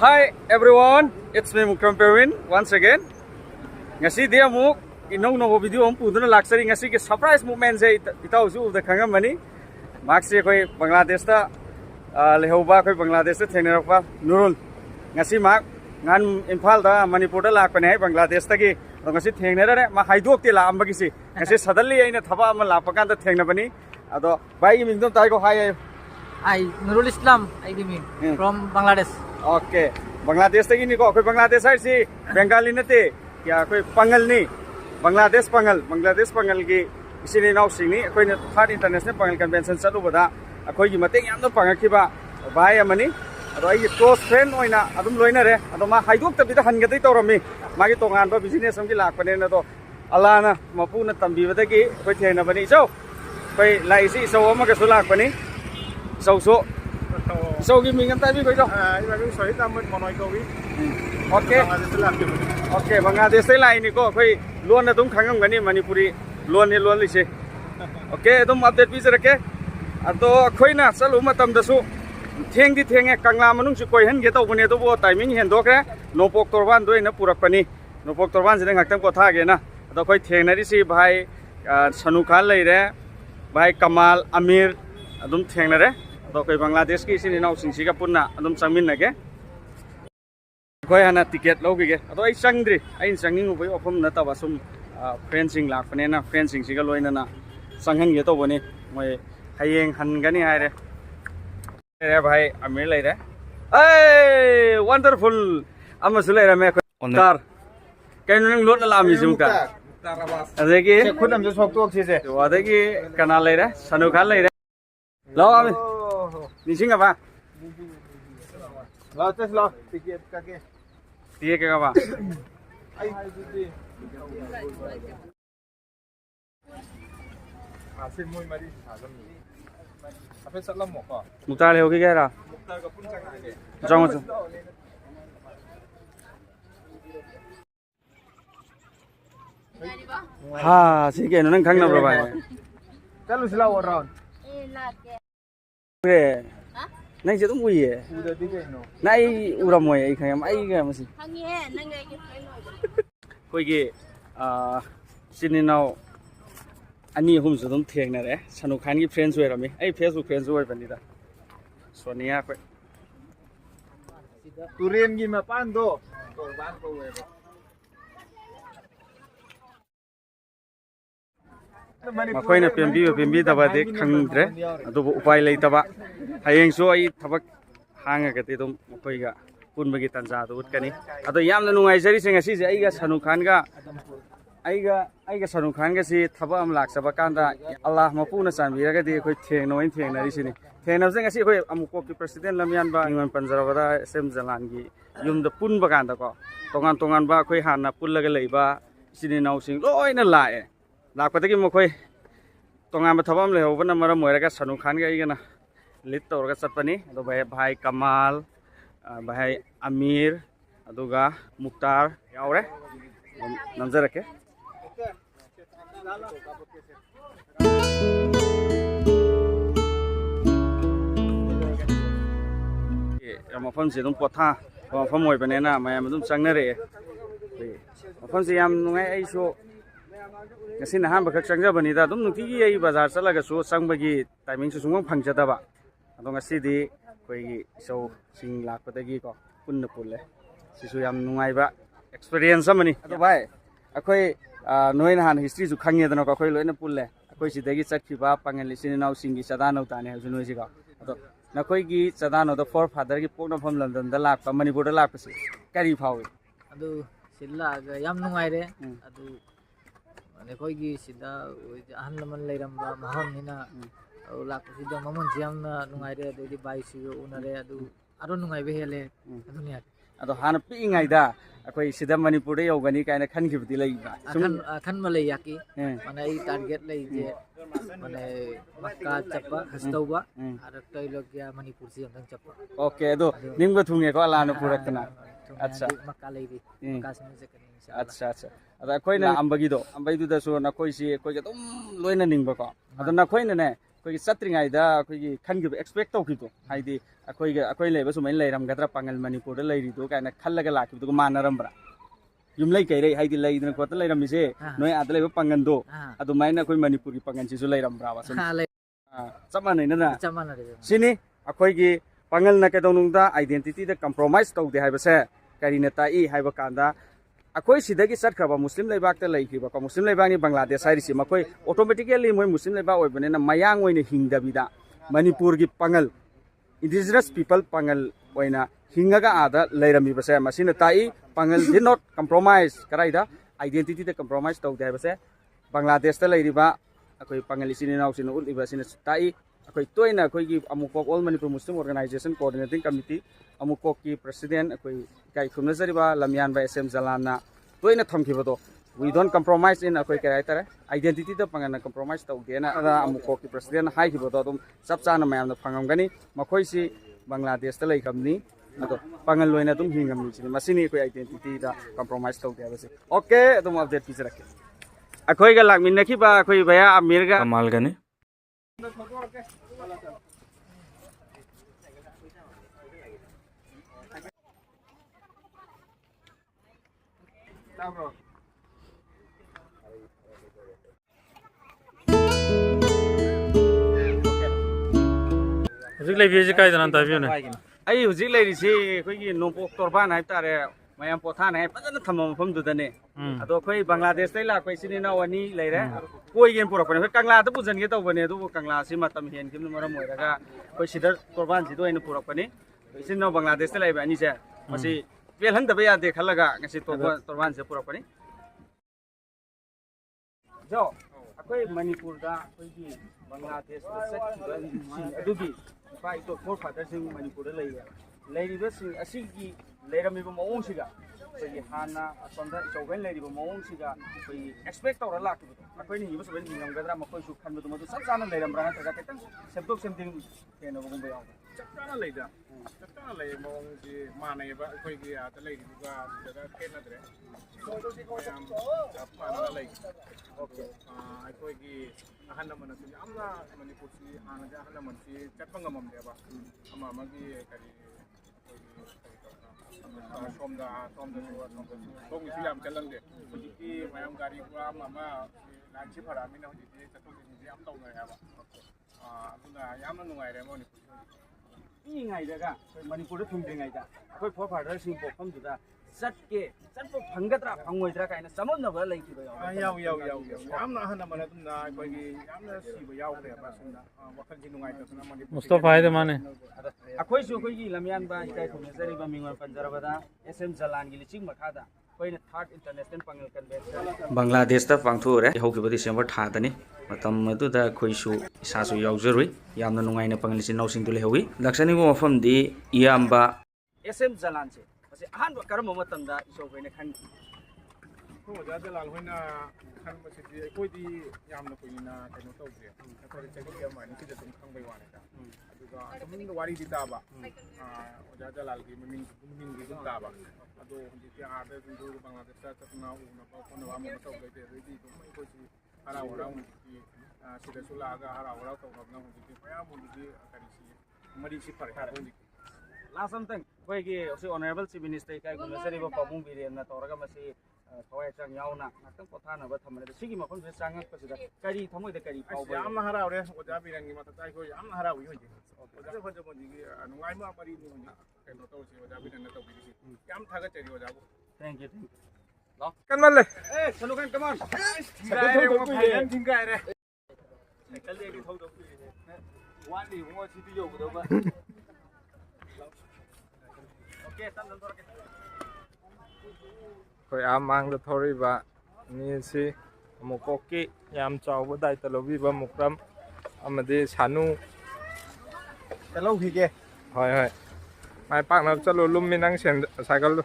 Hi everyone, it's me Mukram Perwin once again. Ngasi dia mu inong no video om puduna laksari ngasi ke surprise moment se itau su da khangam mani mak se koi Bangladesh ta lehoba koi Bangladesh ta thengna pa Nurul ngasi mak ngan Imphal da Manipur da lak pane Bangladesh ta ki ngasi thengna re ma haidok te la am gi si ngasi suddenly aina thaba ma la pakan ta thengna bani ado bai mi dom tai ko hi Nurul Islam, from Bangladesh. Okay, Bangladesh ta gini ko koi Bangladesh ai si Bengali na te kya koi pangal ni Bangladesh pangal ki isini nau sing ni koi third international pangal convention chalu bada koi gi mateng yam no pangal ki ba bai amani ado ai close friend oina adum loina re ado ma haiduk ta bida han ga dei torami magi tongan ba business am ki lak pane na to alana mapu na tambi bada ki koi thena bani so koi lai si so ma ka sulak pani so so gi ming am tai bi koi so Ibu sorry tamat monoi kau bi. Okay. Okay, Bangladesh sai lai ni ko koi luan na tum khangam gani Manipuri luan ni luan li se. Okay, tum update bi jarake. Ado khoi na chalu matam da su theng di thenge kangla manung su koi han ge to bune to bo timing hen dok re nopok torban doi na purak pani nopok torban jeng ngaktam ko tha ge na ado khoi theng na ri si bhai Sanu Khan lai re bhai Kamal Amir adum theng na re ado koi Bangladesh ki sini nau sing si ka punna adum changmin na ge koi hana ticket lo ge ado ai changdri ai changning bai ofam na ta basum fencing lak pane na fencing si ga loina na sanghan ge to bone moi hayeng han gani hai re bhai Amir lai re ai wonderful amasu lai ra me tar kain nang lot la mi jum ka adegi Khudam jo sok tok si se. adegi kana lai re Sanu Khan lai re lo ami ni singa ba Lo tes lo tiket kake. tie ke ba Ai di. Asin muy mari salam. Apa salam mo ko? Mutar le hogi ga ra Muktar ka pun chang age. jong ha si ke nang khang na bro bhai Chalu sila around. re nai je tum ui ye Udah di kai no. nai uram moi ai khang ai ga masi koi ge sininau ani hum su dum theng na re Sanu Khan ki friends we rami ai Facebook friends we bani da Sonia koi Turin gi mapan do. Korban ko we. makhoi na pembi da ba de khangdre adu upai lei taba hayeng so ai thabak hanga ga te dum makhoi ga punbagi tanja du utkani adu yamna nungai jari sing asi je ai ga Sanu Khan ga Sanu Khan ga si thaba am lak saba kanda Allah mapuna chanbira ga de khoi theng noi theng na ri sini theng na jeng asi khoi amuko ki president lamyan ba ingon Panjara da sem jalan gi yum da pun ba kanda ko tongan ba khoi hanna pullaga leiba sini nau sing loi na lae lakpatagi mokhoi tonga ma thabam le hobana mara moiraga Sanu Khan ga igana lit torga chapani ado bhai Kamal bhai Amir aduga Muktar yaure namjarake mafam se dum potha mafam moi bane na mayam dum changna re mafam se yam nungai ai so ngasi na han bakak changja bani da dum nuki gi ai bazar chalaga su changbagi timing su sungong phangjada ba ado ngasi di koi gi so sing lakpatagi ko punna pulle sisu yam nungai ba experience amani ado bhai akoi noi na han history su khangye dano ko koi loina pulle akoi sidagi chakhi ba pangali sini nau singi sadano tane ha junoi si ko ado na koi gi sadano da for father gi pokna pham London da lak pa Manipur da lak pa si kari phawi Adu sila ga yam nungai re. Adu khoi gi sida ahan laman leiramba maham nina lak sida mamon jam na nungai re adu di bai si unare adu aro nungai be hele adu ni ado hana pi ngai da akoi sida Manipur da yogani kaina khan khibdi lai ba akhan malai yaki mana ai target lai je mana makka chappa hastauba araktai logya Manipur si amtang chappa okay ado ningba thunge ko alana purakna acha makka lai di makka sini se kani acha ada koi na ambagi du da so na koi si koi ga dum loina ningba ko ado na koi na ne koi satringai da koi gi khan gi expect to ki to haidi अखोई लेबा सुमाइन लेरमगद्रा पांगल मणिपुर दा लेरिदो कायना खल्लगा लाखिबदो मानरमब्रा युमलै कैरै हाइदि लैदन खोत लेरमिसे नोय आदा लेबा पांगनदो अदुमाइना अखोई मणिपुर की पांगन सिसु लेरमब्रा वा चप मानैना सिनी अखोइगी पांगल ना केदोनुंगदा आइडेंटिटी दा कंप्रोमाइज तौदे हाइबसे करिना ताई हाइबा कांदा अखोई सिदगी चटखरबा मुस्लिम लेबाक लेखिबा को मुस्लिम लेबाक बांग्लादेश हाइरिसि मखोई ऑटोमेटिकली मोय मुस्लिम लेबाक ओइबनेना मयांग ओइने हिंगदबिदा मणिपुर की पांगल इंडिजिनस पीपल पांगल ओइना हिंगगा आदा लेरमिबसे मसिना ताई पांगल डिड नॉट कंप्रोमाइज कराइदा आइडेंटिटी दा कंप्रोमाइज तौदे हाइबसे बांग्लादेश ता लेरिबा अखोई पांगल इसिनि नाउसिना उलिबा सिना ताई अखोई तोइना अखोइगी अमुकोक ऑल मणिपुर मुस्लिम ऑर्गेनाइजेशन कोऑर्डिनेटिंग कमिटी अमुकोक की प्रेसिडेंट अखोई काई खुमनजरिबा लमयान बा एसएम जलाना तोइना थमखिबदो वी डोंट कंप्रोमाइज इन अखोई काय तारे आइडेंटिटी दा पांगना कंप्रोमाइज तौदेना अदा अमुकोक की प्रेसिडेंट हाइखिबदो अदुम सब चाना मयामना फंगमगनी मखोइसि बांग्लादेश ता लेखमनी अदो पांगल लोइना तुम हिंगमनी सिनि मसिनि कोई आइडेंटिटी दा कंप्रोमाइज तौदे हाबसे ओके तुम अपडेट पिजरके अखोइगा लाखमिनखिबा अखोइ भया अमीरगा कमालगनी Hujik lai biji kai danan tabiyo ne. Ai hujik lai risi koigi nopok torban hai tare mayam pothan hai fajana thamma mafam dudane ado koi Bangladesh tai la koi sinina wani leire koi gen purak pane kangla ta pujan ge taw bane du kangla si matam hen kim maram moiraga koi sidar torban si do ina purak pane sinna Bangladesh tai lai ba ani se masi pel han da ba ya de khalaga ngasi torban se purak pane jo akoi Manipur da koi gi Bangladesh da sakki adugi pai to for father sing Manipur da leia leiriba sing asigi leiramiba maung siga koi hana asonda chauben leiriba maung siga koi expect tawra lakibdo akoi ni hiba soben ngamgadra makoi su khanbu madu sab sana leiramra na taga ketang sebdok semting kena bugum bayaw Chattana लेदा चट्टाना ले मोंग जी माने बा कोई की आता ले दुगा जगह केना दरे चट्टाना ले ओके कोई की अहन मन से आमना मणिपुर से आना जा अहन मन से चटपंग मम देबा अमा मगी करी सोमदा तो मिसी याम चलन दे की मयम गाड़ी पुरा मामा लांची फरा मिना होजी चटो जी याम तौ नय हाबा अदुना याम नुंगाइरे मणिपुर ꯏꯉꯥꯏꯗꯒ ꯑꯩꯈꯣꯏ ꯃꯅꯤꯄꯨꯔꯗ ꯊꯨꯡꯗ꯭ꯔꯤꯉꯩꯗ ꯑꯩꯈꯣꯏ ꯐꯣꯔ ꯐꯥꯗꯔꯁꯤꯡ ꯄꯣꯛꯐꯝꯗꯨꯗ ꯆꯠꯄ ꯐꯪꯒꯗ꯭ꯔꯥ ꯐꯪꯉꯣꯏꯗ꯭ꯔꯥ ꯀꯥꯏꯅ ꯆꯃꯝꯅꯕ ꯂꯩꯈꯤꯕ ꯌꯥꯎ ꯌꯥꯝꯅ ꯑꯍꯟ ꯑꯃꯅ ꯑꯩꯈꯣꯏꯒꯤ ꯌꯥꯝꯅ ꯁꯤꯕ ꯌꯥꯎꯈ꯭ꯔꯦꯕ ꯑꯁꯤꯅ ꯋꯥꯈꯜꯁꯤ ꯅꯨꯡꯉꯥꯏꯇꯗꯅ ꯃꯅꯤꯄꯨꯔ Mustafa hayde mane. ꯑꯩꯈꯣꯏꯁꯨ ꯑꯩꯈꯣꯏꯒꯤ ꯂꯝꯌꯥꯟꯕ ꯏꯀꯥꯏ ꯈꯨꯝꯅꯖꯔꯤꯕ ꯃꯤꯡꯑꯣꯏ ꯄꯟꯖꯔꯕꯗ SM ꯖꯂꯥꯟꯒꯤ ꯂꯤꯆꯤꯡ ꯃꯈꯥꯗ ꯑꯩꯈꯣꯏꯅ ꯊꯥꯔꯠ ꯏꯟꯇꯔꯅꯦꯁꯅꯦꯜ ꯄꯥꯡꯒꯜ ꯀꯟꯚꯦꯟꯁꯟ ꯕꯪꯒ꯭ꯂꯥꯗꯦꯁꯇ ꯄꯥꯡꯊꯣꯛꯎꯔꯦ ꯍꯧꯈꯤꯕ ꯗꯤꯁꯦꯝꯕꯔ ꯊꯥꯗꯅꯤ ꯃꯇꯝ ꯑꯗꯨꯗ ꯑꯩꯈꯣꯏꯁꯨ ꯏꯁꯥꯁꯨ ꯌꯥꯎꯖꯔꯨꯏ ꯌꯥꯝꯅ ꯅꯨꯡꯉꯥꯏꯅ ꯄꯥꯡꯒꯜ ꯏꯆꯤꯟ ꯏꯅꯥꯎꯁꯤꯡꯗꯨ ꯂꯩꯍꯧꯏ ꯂꯥꯛꯆꯅꯤꯡꯕ ꯃꯐꯝꯗꯤ ꯏꯌꯥꯝꯕ SM ꯖꯂꯥꯟꯁꯦ ꯃꯁꯤ ꯑꯍꯥꯟꯕ ꯀꯔꯝꯕ ꯃꯇꯝꯗ ꯏꯁꯣꯔꯈꯣꯏꯅ ꯈꯟꯈꯤ ꯑꯣꯖꯥ ꯖꯂꯥꯜ ꯍꯣꯏꯅ ꯈꯟꯕꯁꯤꯗꯤ ꯑꯩꯈꯣꯏꯗꯤ ꯌꯥꯝꯅ ꯀꯨꯏꯅ ꯀꯩꯅꯣ ꯇꯧꯗ꯭ꯔꯦ ꯑꯩꯈꯣꯏ ꯆꯍꯤ ꯑꯃ ꯑꯅꯤꯁꯤꯗ ꯑꯗꯨꯝ ꯈꯪꯕꯩ ꯋꯥꯅꯤꯗ ꯑꯗꯨꯒ ꯑꯗꯨꯝ ꯋꯥꯔꯤꯗꯤ ꯇꯥꯕ ꯑꯣꯖꯥ ꯖꯂꯥꯜꯒꯤ ꯃꯃꯤꯡꯗꯤ ꯑꯗꯨꯝ ꯇꯥꯕ ꯑꯗꯣ ꯍꯧꯖꯤꯛꯇꯤ ꯑꯥꯗ ꯑꯗꯨꯝ ꯕꯪꯒ꯭ꯂꯥꯗꯦꯁꯇ ꯆꯠꯇꯅ ꯎꯅꯕ ꯈꯣꯠꯅꯕ ꯑꯃ ꯇꯧꯗꯣꯏꯗꯤ ꯑꯗꯩꯗꯤ ꯑꯗꯨꯝ ꯑꯩꯈꯣꯏꯁꯤ ꯍꯔꯥꯎ ꯍꯔꯥꯎ ꯍꯧꯖꯤꯛꯇꯤ ꯁꯤꯗꯁꯨ ꯂꯥꯛꯑꯒ ꯍꯔꯥꯎ ꯍꯔꯥꯎ ꯇꯧꯅꯕꯅ ꯍꯧꯖꯤꯛꯇꯤ ꯃꯌꯥꯝ ꯍꯧꯖꯤꯛꯇꯤ ꯀꯔꯤꯁꯤ ꯃꯔꯤꯁꯤ ꯐꯔꯦ ꯍꯧꯖꯤꯛꯇꯤ ꯂꯥꯁ ꯑꯝꯇꯪ ꯑꯩꯈꯣꯏꯒꯤ ꯍꯧꯖꯤꯛ ꯑꯣꯅꯔꯦꯕꯜ ꯆꯤꯐ ꯃꯤꯅꯤꯁꯇꯔ ꯏꯀꯥꯏ ꯈꯨꯝꯅꯖꯔꯤꯕ ꯄꯥꯕꯨꯡ ꯕꯤꯔꯦꯟꯅ ꯇꯧꯔꯒ ꯃꯁꯤ ꯊꯋꯥꯏ ꯍꯛꯆꯥꯡ ꯌꯥꯎꯅ ꯉꯥꯛꯇꯪ ꯄꯣꯊꯥꯅꯕ ꯊꯝꯕꯅꯦ ꯁꯤꯒꯤ ꯃꯐꯝꯁꯤꯗ ꯆꯪꯉꯛꯄꯁꯤꯗ ꯀꯔꯤ ꯊꯃꯣꯏꯗ ꯀꯔꯤ ꯐꯥꯎꯕ ꯌꯥꯝꯅ ꯍꯔꯥꯎꯔꯦ ꯑꯣꯖꯥ ꯕꯤꯔꯦꯟꯒꯤ ꯃꯊꯛꯇ ꯑꯩꯈꯣꯏ ꯌꯥꯝꯅ ꯍꯔꯥꯎꯏ ꯍꯧꯖꯤꯛ ꯐꯖ ꯐꯖꯕ ꯍꯧꯖꯤꯛꯀꯤ ꯅꯨꯡꯉꯥꯏꯕ ꯃꯔꯤꯅꯤ ꯍꯧꯖꯤꯛ ꯀꯩꯅꯣ ꯇꯧꯔꯤꯁꯤ ꯑꯣꯖꯥ ꯕꯤꯔꯦꯟꯅ ꯇꯧꯕꯤꯔꯤꯁꯤ ꯌꯥꯝ ꯊꯥꯒꯠꯆꯔꯤ ꯑꯣꯖꯥꯕꯨ ꯊꯦꯡꯛ ꯌꯨ ꯀꯟꯃꯜꯂꯦ ꯁꯅꯨꯀꯥꯟ ꯀꯃꯥꯟ ꯊꯤꯡꯒꯥꯏꯔꯦ ꯁꯥꯏꯀꯜꯗꯤ ꯑꯩꯗꯤ ꯊꯧꯗꯧ ꯀꯨꯏꯔꯦ ꯋꯥꯠꯂꯤ ꯏꯕꯨꯡꯉꯣ ꯁꯤꯗꯤ ꯌꯧꯒꯗꯧꯕ ꯑꯣꯀꯦ ꯇꯞꯅ ꯊꯧꯔꯛꯀꯦ ꯑꯩꯈꯣꯏ ꯑꯥ ꯃꯥꯡꯗ ꯊꯧꯔꯤꯕ ꯃꯤꯁꯤ ꯑꯃꯨꯛꯀꯣꯛꯀꯤ ꯌꯥꯝ ꯆꯥꯎꯕ ꯗꯥꯏꯇ ꯂꯧꯕꯤꯕ ꯃꯨꯀ꯭ꯔꯝ ꯑꯃꯗꯤ ꯁꯥꯅꯨ ꯆꯠꯍꯧꯈꯤꯒꯦ ꯍꯣꯏ ꯍꯣꯏ ꯃꯥꯏ ꯄꯥꯛꯅꯕ ꯆꯠꯂꯨ ꯂꯨꯝꯃꯤ ꯅꯪ ꯁꯥꯏꯀꯜꯗꯨ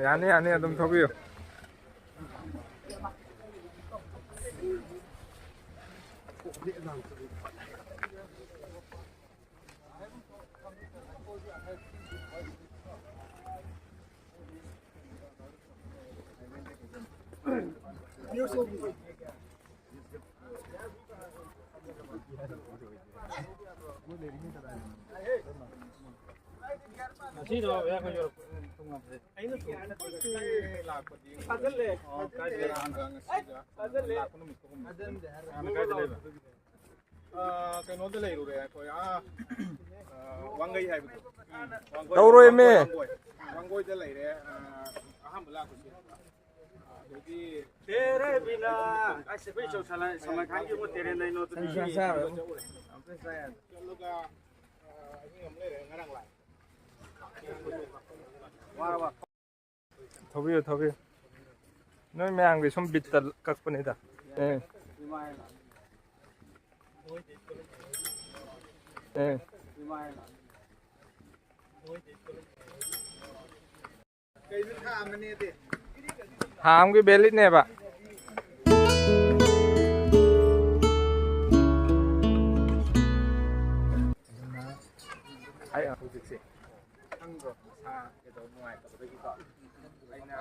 ꯌꯥꯅꯤ ꯌꯥꯅꯤ ꯑꯗꯨꯝ ꯊꯧꯕꯤꯌꯨ ꯀꯩꯅꯣꯗ ꯂꯩꯔꯨꯔꯦ ꯑꯩꯈꯣꯏ ꯋꯥꯡꯒꯩ ꯍꯥꯏꯕꯗꯣ ꯇꯧꯔꯣꯏꯃꯦ ꯋꯥꯡꯒꯣꯏꯗ ꯂꯩꯔꯦ ꯑꯍꯥꯟꯕ ꯂꯥꯛꯄꯁꯦ ꯑꯗꯒꯤ तेरे बिना ऐसे कोई चौथाला समय खान की वो तेरे नहीं नो तो ꯆꯠꯂꯒ ꯑꯍꯤꯡ ꯑꯃ ꯂꯩꯔꯦ ꯉꯔꯥꯡ ꯂꯥꯛꯑꯦ वाह वाह थोबियो थोबियो नोई मयांग सुम बित्ता कक्पनिदा ए ए ꯀꯩꯅꯣ ꯊꯥꯝꯕꯅꯦꯗꯤ हाम की बेलिट ने बा ꯑꯩ ꯍꯧꯖꯤꯛꯁꯦ ꯈꯪꯕ꯭ꯔꯣ ꯃꯁꯥ ꯀꯩꯗꯧ ꯅꯨꯡꯉꯥꯏꯇꯕꯗꯒꯤꯀꯣ ꯑꯩꯅ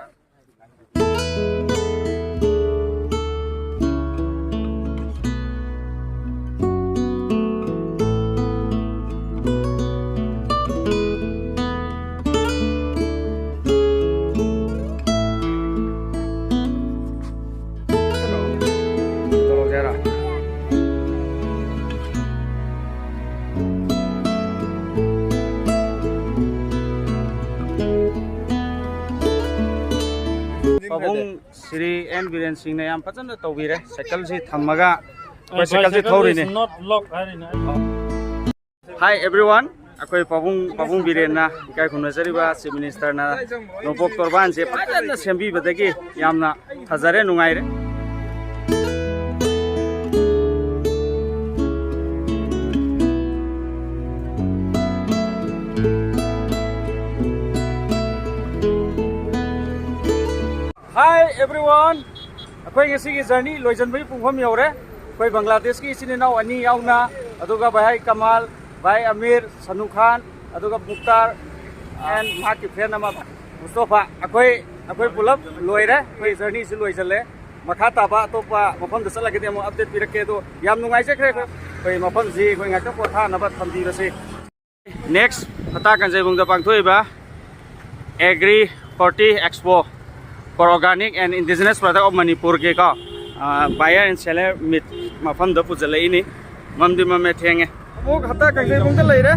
पबुंग श्री एन बीरेन सिंह ने याम फजन तौबीरे साइकिल से थम्मगा साइकिल से थौरिने हाय एवरीवन अखोई पबुंग बीरेन ना इकाय खुनजरिबा चीफ मिनिस्टर ना नोबोक तोरबान से फजन सेंबी बदगी यामना थजरे नुंगाइरे हाय एवरीवन अखोई ngasi gi journey loijanbai pungpham yaure अखोई बांग्लादेश की इसिनेनाव अनि यावना अदुगा भाई कमाल भाई अमीर सनु खान अदुगा मुक्तार एंड माकी फ्रेंड अमा मुस्तफा अखोई पुलब लोइरे अखोई जर्नी से लोइजले मखा ताबा अतोपा मफम द चलगदे अमु अपडेट पिरके दो याम नुंगाइजख्रे अखोई मफम जी अखोई ngakta पोथा नबा थमदिबसे नेक्स्ट हता कंजैबुंग द पांगथोइबा agri 40 expo for organic and indigenous product of Manipur ke ka buyer and seller meet mafam da pujale ini mamdi mame thenge wo khata kangai bung da leire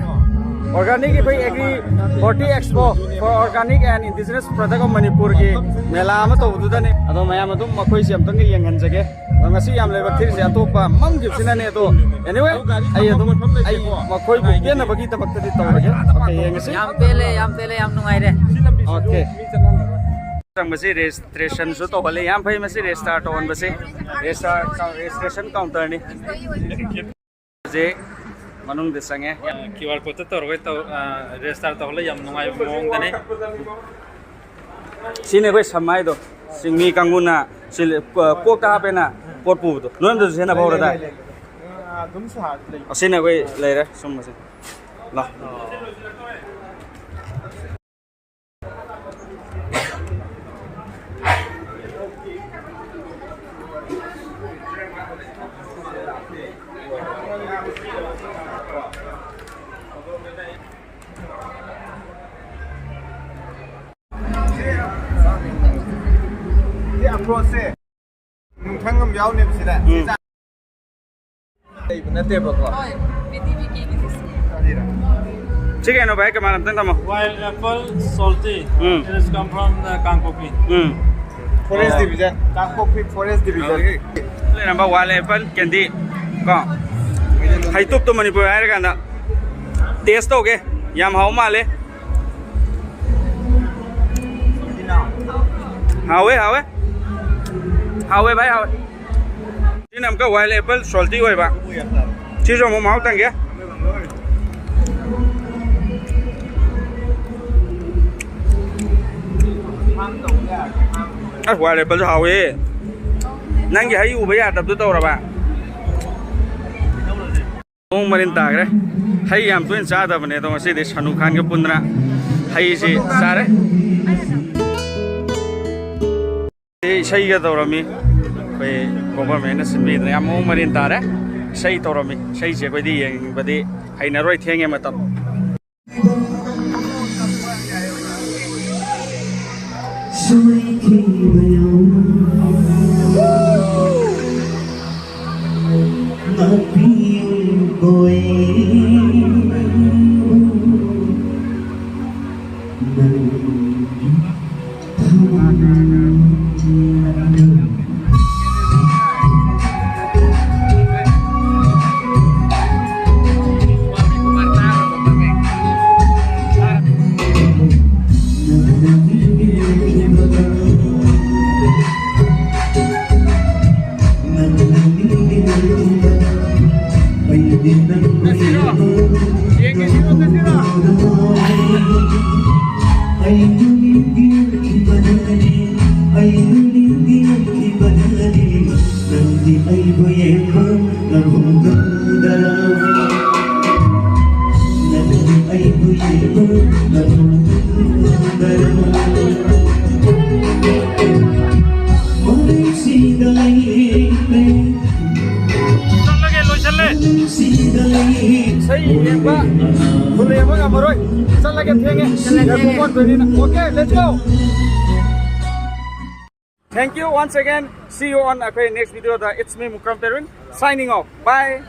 organic ke agri 40 expo for organic and indigenous product of Manipur ke mela ma to du da ne ado mayam adum makhoi se amtang ge yengan jage ngasi yam leba thir se atopa mam gi sina ne to anyway ai makhoi bu ke na bagi tabak ta to rage okay yengasi yam pele yam nungai re okay Masih registration जो तो हले याम भाई मसी restart on बसे registration counter नि जे मनुंग दे संगे QR code तो रोगे तो रेस्टार्ट तो हले यम नुंगाई मोंग दने सिने भाई समाय दो सिंगमी कांगुना सिल कोक ता पेना पोट पु दो नोन दो सेना भौरा दा ꯑꯗꯨꯝ ꯁꯥ ꯂꯩ सिने भाई लेरे सुम मसे ला ꯑꯦꯄ꯭ꯔꯣꯆꯁꯦ ꯅꯨꯡꯊꯪ ꯑꯃ ꯌꯥꯎꯅꯦꯕꯁꯤꯗ ꯂꯩꯕ ꯅꯠꯇꯦꯕꯀꯣ ठीक है नो भाई कमान अंतन तमो wild apple salty it is come from the Kangpopi forest division Kangpokpi forest division ले नंबर वाले एप्पल कैंडी को हाई तुप तो मणिपुर आए रहना टेस्ट हो गए याम हाउ माले हावे भाई हावे जी नाम का वाइल्ड एप्पल सॉल्टी होए बा चीज हम माउ तंगे वाइल्ड एप्पल हावे नंगे हाई उबे या तब तो रबा ओंग मरिन तागरे हाई याम तुन चादा बने तो मसे दे सनु खान के पुंद्रा हाई से सारे सही का दौरा में ꯑꯩꯈꯣꯏ ꯒꯣꯚꯔꯟꯃꯦꯟꯠꯅ ꯁꯤꯟꯕꯤꯗꯅ ꯌꯥꯝ ꯃꯑꯣꯡ ꯃꯔꯤꯟ ꯇꯥꯔꯦ ꯏꯁꯩ ꯇꯧꯔꯝꯃꯤ ꯏꯁꯩꯁꯦ ꯑꯩꯈꯣꯏꯗꯤ ꯌꯦꯡꯕꯗꯤ ꯍꯩꯅꯔꯣꯏ ꯊꯦꯡꯉꯦ ꯃꯇꯝ Okay, let's go. Thank you once again. See you on our next video. It's me Mukram Perwin signing off. Bye.